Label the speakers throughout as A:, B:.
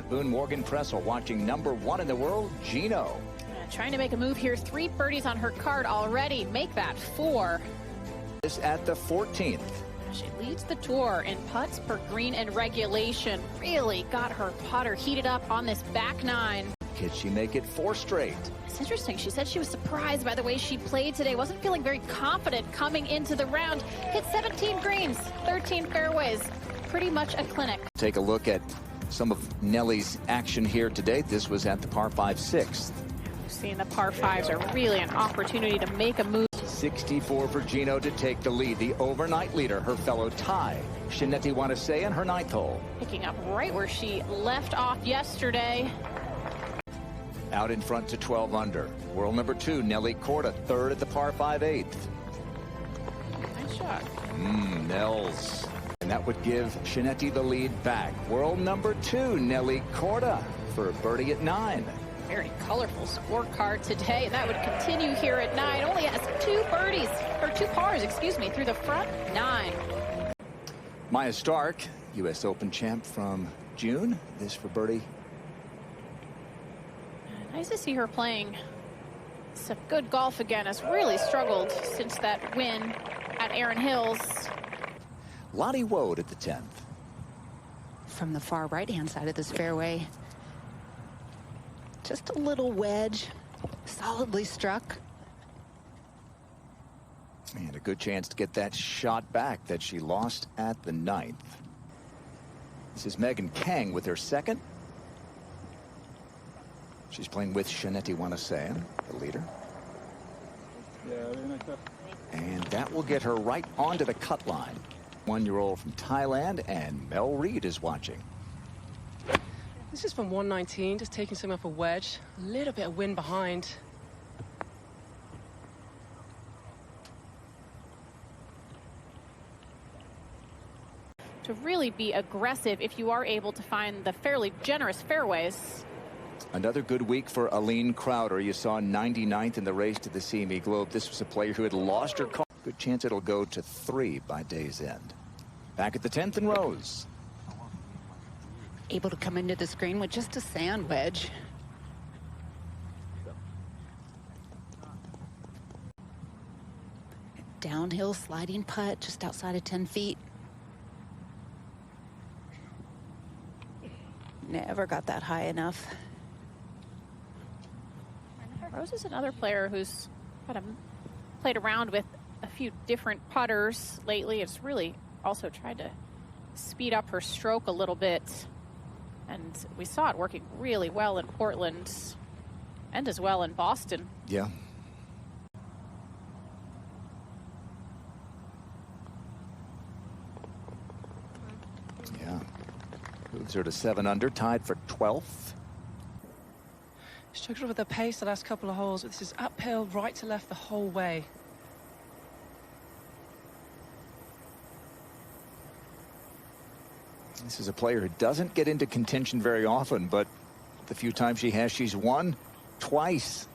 A: Boone Morgan Pressel watching #1 in the world, Gino.
B: Trying to make a move here. 3 birdies on her card already. Make that 4.
A: This at the 14th.
B: She leads the tour in putts per green and regulation. Really got her putter heated up on this back 9.
A: Could she make it 4 straight?
B: It's interesting. She said she was surprised by the way she played today. Wasn't feeling very confident coming into the round. Hit 17 greens, 13 fairways. Pretty much a clinic.
A: Take a look at some of Nellie's action here today. This was at the par 5 6th.
B: Seeing the par 5s are really an opportunity to make a move.
A: 64 for Gino to take the lead. The overnight leader, her fellow Thai, Shineti Wanasayan, her 9th hole.
B: Picking up right where she left off yesterday.
A: Out in front to 12 under. World #2, Nelly Korda, 3rd at the par 5 8th.
B: Nice shot.
A: Nels. And that would give Shineti the lead back. World #2, Nelly Korda for a birdie at 9.
B: Very colorful scorecard today, and that would continue here at 9. Only has 2 birdies, or 2 pars, excuse me, through the front 9.
A: Maya Stark, U.S. Open champ from June. This for birdie.
B: Nice to see her playing some good golf again. Has really struggled since that win at Erin Hills.
A: Lottie Woad at the 10th.
C: From the far right-hand side of this fairway. Just a little wedge, solidly struck.
A: And a good chance to get that shot back that she lost at the 9th. This is Megan Kang with her 2nd. She's playing with Shineti Wanasayan, the leader. And that will get her right onto the cut line. 1-year-old from Thailand, and Mel Reed is watching.
D: This is from 119, just taking some up a wedge. A little bit of wind behind.
B: To really be aggressive if you are able to find the fairly generous fairways.
A: Another good week for Aline Crowder. You saw 99th in the race to the CME Globe. This was a player who had lost her car. Good chance it'll go to 3 by day's end. Back at the 10th and Rose.
C: Able to come into the green with just a sand wedge. Downhill sliding putt just outside of 10 feet. Never got that high enough.
B: Rose is another player who's kind of played around with a few different putters lately. It's really also tried to speed up her stroke a little bit. And we saw it working really well in Portland and as well in Boston.
A: Yeah. Yeah. Moves her to 7 under, tied for 12th.
D: Struggled with the pace the last couple of holes, but this is uphill, right to left the whole way.
A: This is a player who doesn't get into contention very often, but the few times she has, she's won twice.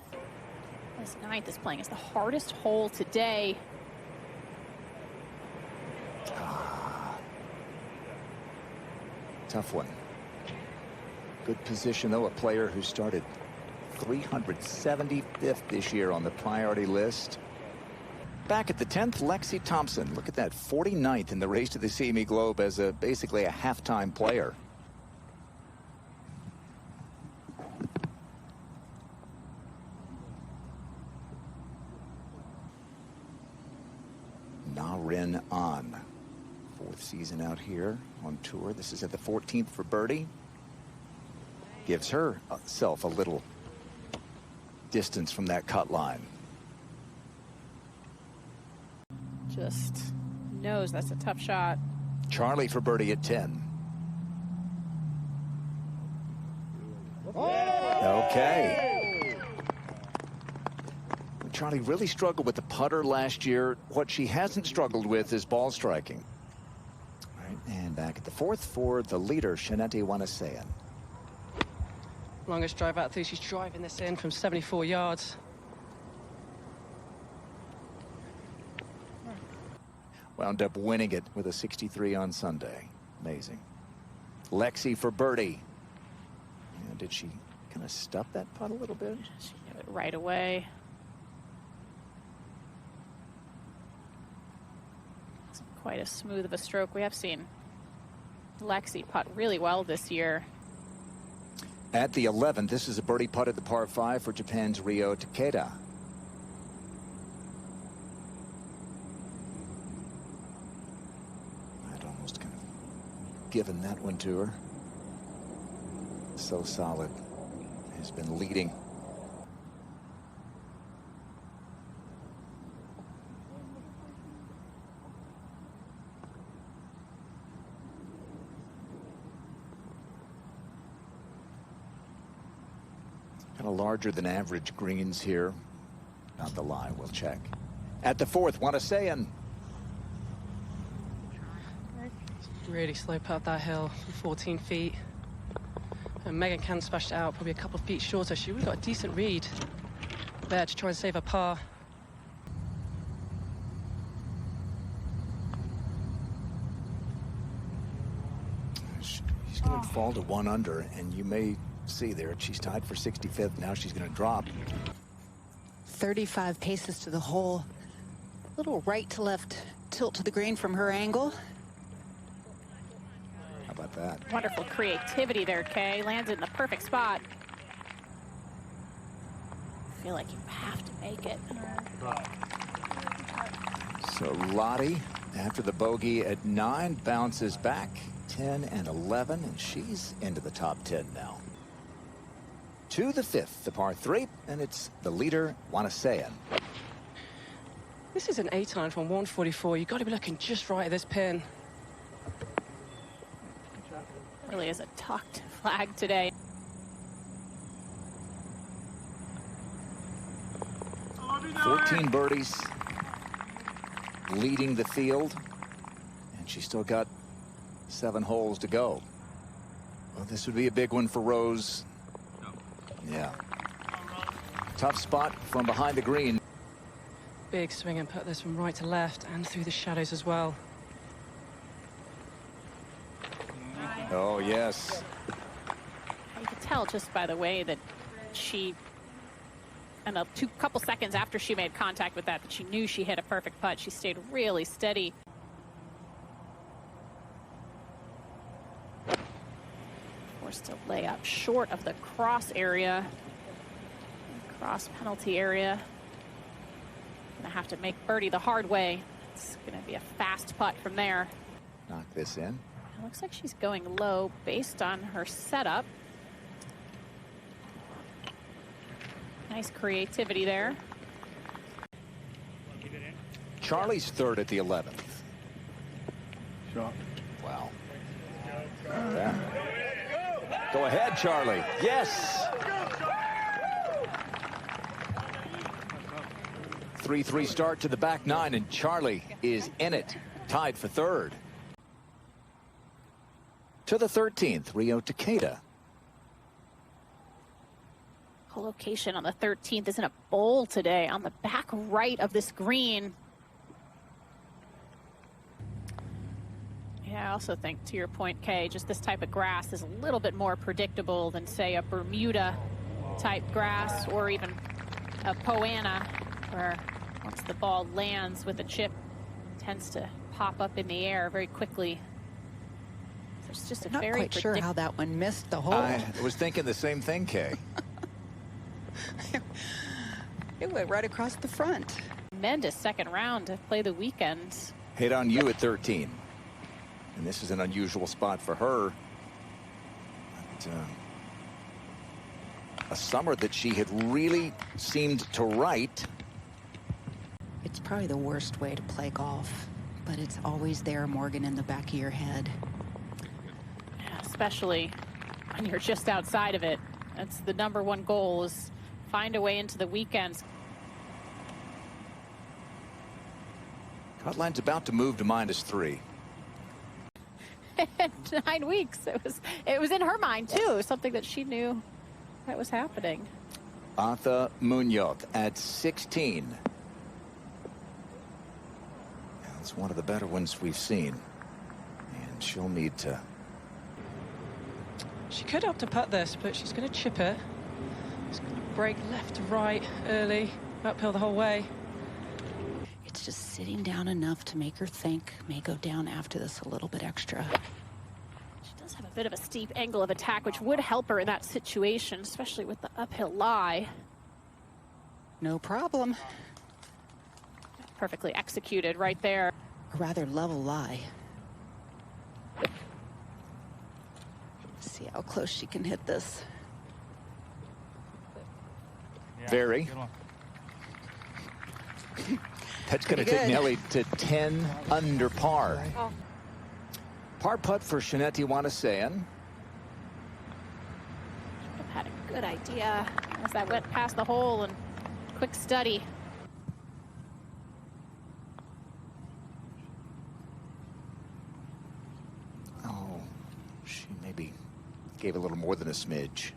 B: This 9th is playing as the hardest hole today.
A: Tough one. Good position, though. A player who started 375th this year on the priority list. Back at the 10th, Lexi Thompson. Look at that, 49th in the race to the CME Globe as basically a halftime player. Na Rin An. 4th season out here on tour. This is at the 14th for birdie. Gives herself a little distance from that cut line.
B: Just knows that's a tough shot.
A: Charlie for birdie at 10. Okay. Charlie really struggled with the putter last year. What she hasn't struggled with is ball striking. All right, and back at the 4th for the leader, Shineti Wanasayan.
D: Longest drive out through. She's driving this in from 74 yards.
A: Wound up winning it with a 63 on Sunday. Amazing. Lexi for birdie. And did she kind of stuff that putt a little bit?
B: She knew it right away. Wasn't quite as smooth of a stroke. We have seen Lexi putt really well this year.
A: At the 11th, this is a birdie putt at the par 5 for Japan's Ryo Takeda. I'd almost kind of given that one to her. So solid. Has been leading. Kind of larger than average greens here. Not the lie, we'll check. At the 4th, Wanasean.
D: Really slow putt that hill, 14 feet. And Megan Can splashed it out probably a couple of feet shorter. She really got a decent read there to try and save a par.
A: She's going to fall to 1 under, and you may see there she's tied for 65th. Now she's going to drop.
C: 35 paces to the hole. Little right to left tilt to the green from her angle.
A: How about that?
B: Wonderful creativity there, Kay. Lands it in the perfect spot. I feel like you have to make it.
A: So Lottie, after the bogey at 9, bounces back 10 and 11, and she's into the top 10 now. To the 5th, the par 3, and it's the leader, Wanasean.
D: This is an 8-iron from 144. You've got to be looking just right at this pin.
B: Really is a tucked flag today.
A: $14 birdies, leading the field, and she's still got 7 holes to go. Well, this would be a big one for Rose. Yeah. Tough spot from behind the green.
D: Big swing and put this from right to left and through the shadows as well.
A: Oh, yes.
B: You could tell just by the way that she, and a couple seconds after she made contact with that she knew she hit a perfect putt. She stayed really steady. Forced to lay up short of the cross area. Cross penalty area. Gonna have to make birdie the hard way. It's gonna be a fast putt from there.
A: Knock this in.
B: It looks like she's going low based on her setup. Nice creativity there.
A: Charlie's 3rd at the 11th.
E: Shot.
A: Wow. Yeah. Go ahead, Charlie. Yes. 3-3 start to the back 9, and Charlie is in it, tied for 3rd. To the 13th, Ryo Takeda.
B: Location on the 13th is in a bowl today on the back right of this green. Yeah, I also think, to your point, Kay, just this type of grass is a little bit more predictable than, say, a Bermuda type grass or even a Poana, where once the ball lands with a chip, it tends to pop up in the air very quickly. So it's just a
C: Not
B: very
C: quite sure how that one missed the hole.
A: I was thinking the same thing, Kay.
C: It went right across the front.
B: Tremendous second round to play the weekend.
A: Hit on you at 13. And this is an unusual spot for her. But, a summer that she had really seemed to right.
C: It's probably the worst way to play golf, but it's always there, Morgan, in the back of your head.
B: Yeah, especially when you're just outside of it. That's the #1 goal, is find a way into the weekends.
A: Cutline's about to move to -3.
B: 9 weeks. It was in her mind too. Something that she knew that was happening.
A: Arthur Munoz at 16. It's one of the better ones we've seen, and she'll need to
D: She could opt to putt this, but she's going to chip it. She's going to break left to right early, uphill the whole way.
C: It's just sitting down enough to make her think may go down after this a little bit extra.
B: She does have a bit of a steep angle of attack, which would help her in that situation, especially with the uphill lie.
C: No problem.
B: Perfectly executed right there.
C: A rather level lie. See how close she can hit this.
A: Very. That's going to take Nelly to 10 under par. Par putt for Shaneti Wanasayan.
B: Should have had a good idea as that went past the hole and quick study.
A: Oh, she maybe gave a little more than a smidge.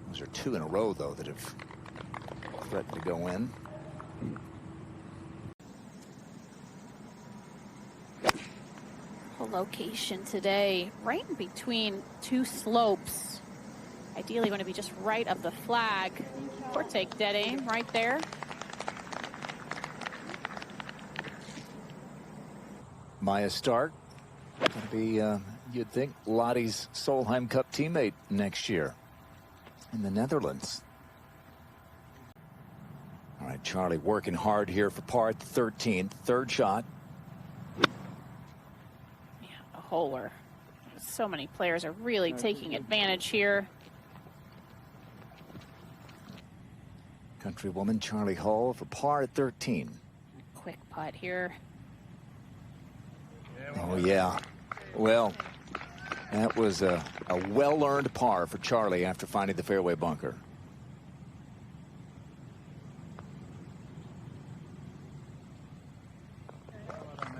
A: Those are 2 in a row, though, that have threatened to go in.
B: The location today, right in between 2 slopes. Ideally, want to be just right of the flag. Or take dead aim right there.
A: Maya Stark, going to be, you'd think, Lottie's Solheim Cup teammate next year in the Netherlands. All right, Charlie working hard here for par at the 13th. Third shot.
B: Yeah, a hole where so many players are really taking advantage here.
A: Countrywoman Charlie Hull for par at 13.
B: Quick putt here.
A: Oh, yeah. Well, that was a well-earned par for Charlie after finding the fairway bunker.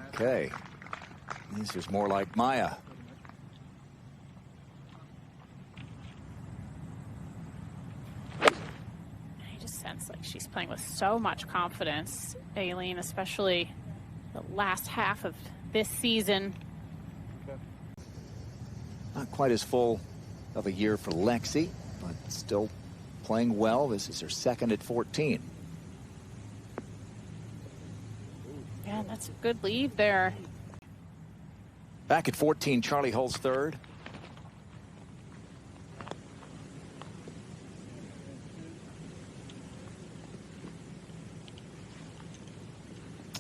A: Okay. This is more like Maya.
B: I just sense like she's playing with so much confidence, Aileen, especially the last half of this season.
A: Not quite as full of a year for Lexi, but still playing well. This is her second at 14.
B: Yeah, that's a good lead there.
A: Back at 14, Charlie Hull's third.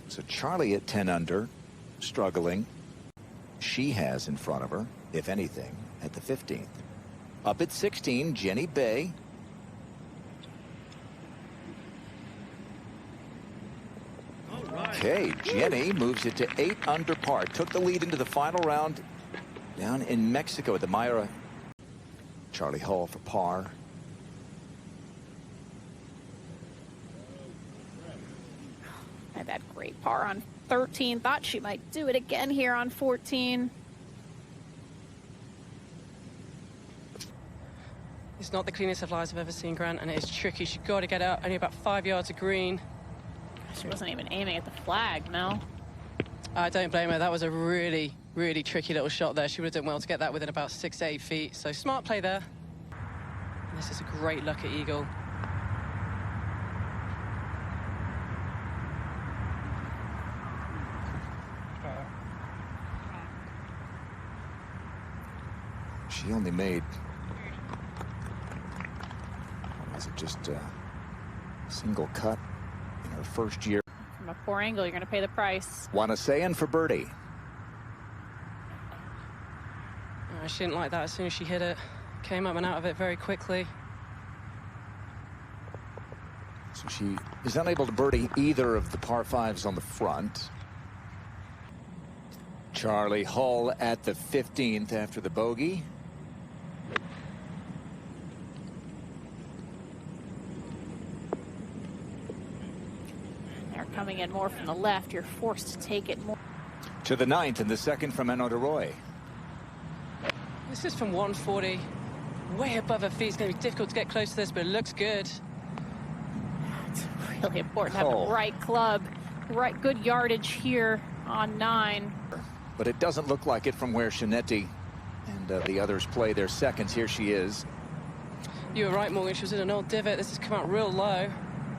A: So Charlie at 10 under, struggling. She has in front of her, if anything, at the 15th. Up at 16, Jenny Bay. Okay, Jenny moves it to 8 under par. Took the lead into the final round down in Mexico at the Myra. Charlie Hull for par.
B: Had that great par on 13. Thought she might do it again here on 14.
D: It's not the cleanest of lies I've ever seen, Grant, and it is tricky. She's got to get out only about 5 yards of green.
B: She wasn't even aiming at the flag, no.
D: I don't blame her. That was a really, really tricky little shot there. She would have done well to get that within about 6 to 8 feet. So smart play there. And this is a great lucky eagle.
A: She only made, was it just a single cut in her first year?
B: From a poor angle, you're going to pay the price.
A: Wanasayan for birdie.
D: She didn't like that as soon as she hit it. Came up and out of it very quickly.
A: So she is unable to birdie either of the par 5s on the front. Charlie Hull at the 15th after the bogey.
B: They're coming in more from the left. You're forced to take it more.
A: To the 9th and the second from Eno de Roy.
D: This is from 140. Way above her feet. It's going to be difficult to get close to this, but it looks good.
B: It's really important to have the right club, right good yardage here on 9.
A: But it doesn't look like it from where Shaneti and the others play their seconds. Here she is.
D: You were right, Morgan. She was in an old divot. This has come out real low.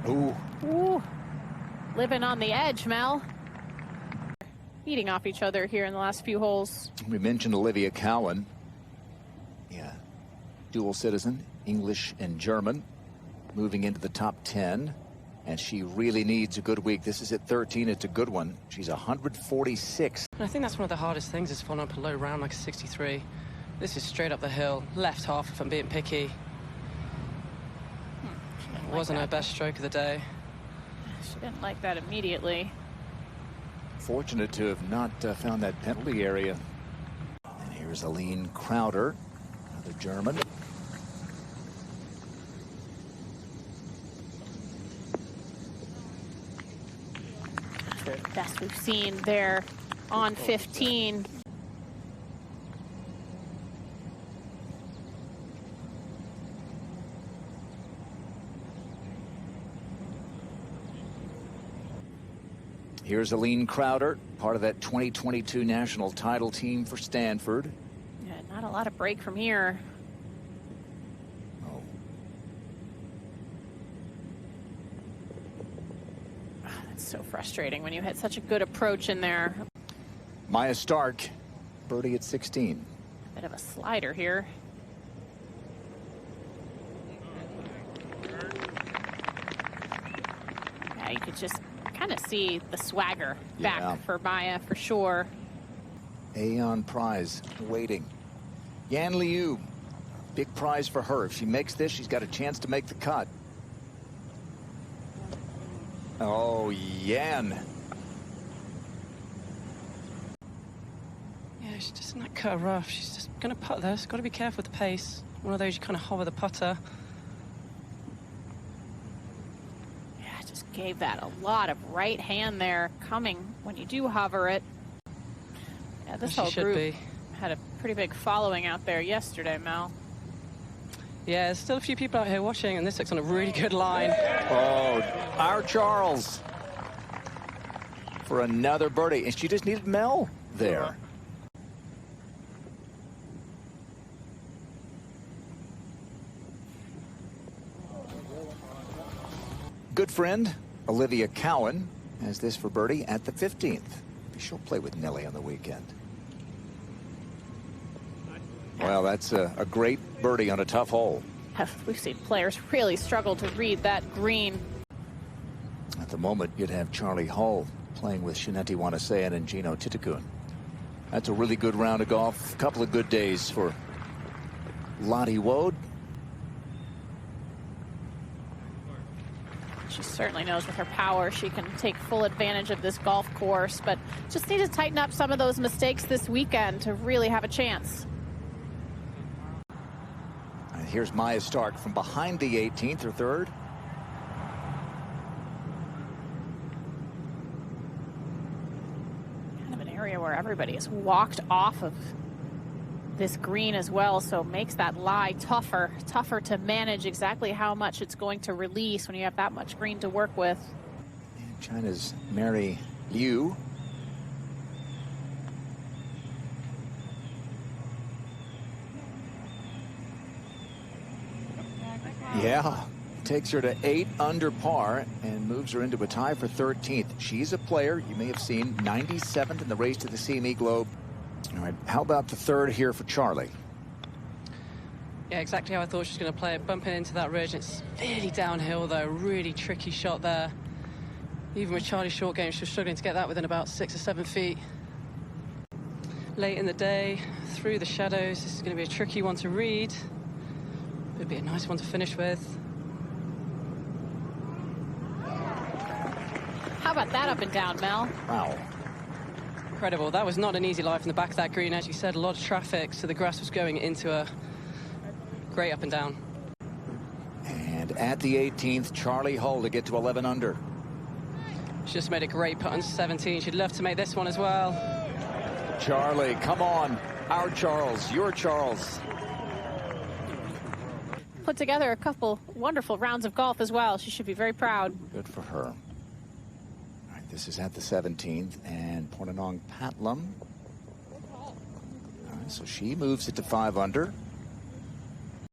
A: Ooh.
B: Ooh. Living on the edge, Mel. Beating off each other here in the last few holes.
A: We mentioned Olivia Cowan. Yeah. Dual citizen, English and German. Moving into the top 10. And she really needs a good week. This is at 13. It's a good one. She's 146.
D: And I think that's one of the hardest things is following up a low round like a 63. This is straight up the hill, left half if I'm being picky. It wasn't her best stroke of the day.
B: She didn't like that immediately.
A: Fortunate to have not found that penalty area. And here's Aline Crowder, another German.
B: The best we've seen there on 15.
A: Here's Aline Crowder, part of that 2022 national title team for Stanford.
B: Yeah, not a lot of break from here.
A: Oh.
B: That's so frustrating when you had such a good approach in there.
A: Maya Stark, birdie at 16.
B: Bit of a slider here. Yeah, you could just kind of see the swagger back for Maya for sure.
A: Aeon prize waiting. Yan Liu, big prize for her. If she makes this, she's got a chance to make the cut. Oh, Yan.
D: Yeah, she's just not cut her rough. She's just going to putt there. She's got to be careful with the pace. One of those you kind of hover the putter.
B: Gave that a lot of right hand there coming when you do hover it. Yeah, this whole group had a pretty big following out there yesterday, Mel.
D: Yeah, there's still a few people out here watching, and this looks on a really good line.
A: Oh, our Charles for another birdie, and she just needed Mel there. Good friend Olivia Cowan has this for birdie at the 15th. She'll play with Nelly on the weekend. Well, that's a great birdie on a tough hole.
B: We've seen players really struggle to read that green.
A: At the moment, you'd have Charlie Hull playing with Shineti Wanasean and Gino Titakun. That's a really good round of golf. A couple of good days for Lottie Woad.
B: She certainly knows with her power she can take full advantage of this golf course, but just need to tighten up some of those mistakes this weekend to really have a chance.
A: And here's Maya Stark from behind the 18th, her third.
B: Kind of an area where everybody has walked off of this green as well, so makes that lie tougher to manage exactly how much it's going to release when you have that much green to work with.
A: And China's Mary Liu. Yeah, takes her to 8 under par and moves her into a tie for 13th. She's a player you may have seen 97th in the race to the CME Globe. All right, how about the third here for Charlie?
D: Yeah, exactly how I thought she was going to play it. Bumping into that ridge. It's really downhill, though. Really tricky shot there. Even with Charlie's short game, she was struggling to get that within about 6 or 7 feet. Late in the day, through the shadows. This is going to be a tricky one to read. It'd be a nice one to finish with.
B: How about that up and down, Mel?
A: Wow.
D: Incredible. That was not an easy lie from the back of that green. As you said, a lot of traffic, so the grass was going into a great up and down.
A: And at the 18th, Charlie Hull to get to 11 under.
D: She just made a great putt on 17. She'd love to make this one as well.
A: Charlie, come on. Our Charles, your Charles.
B: Put together a couple wonderful rounds of golf as well. She should be very proud.
A: Good for her. This is at the 17th, and Portanong Patlum. So she moves it to 5 under.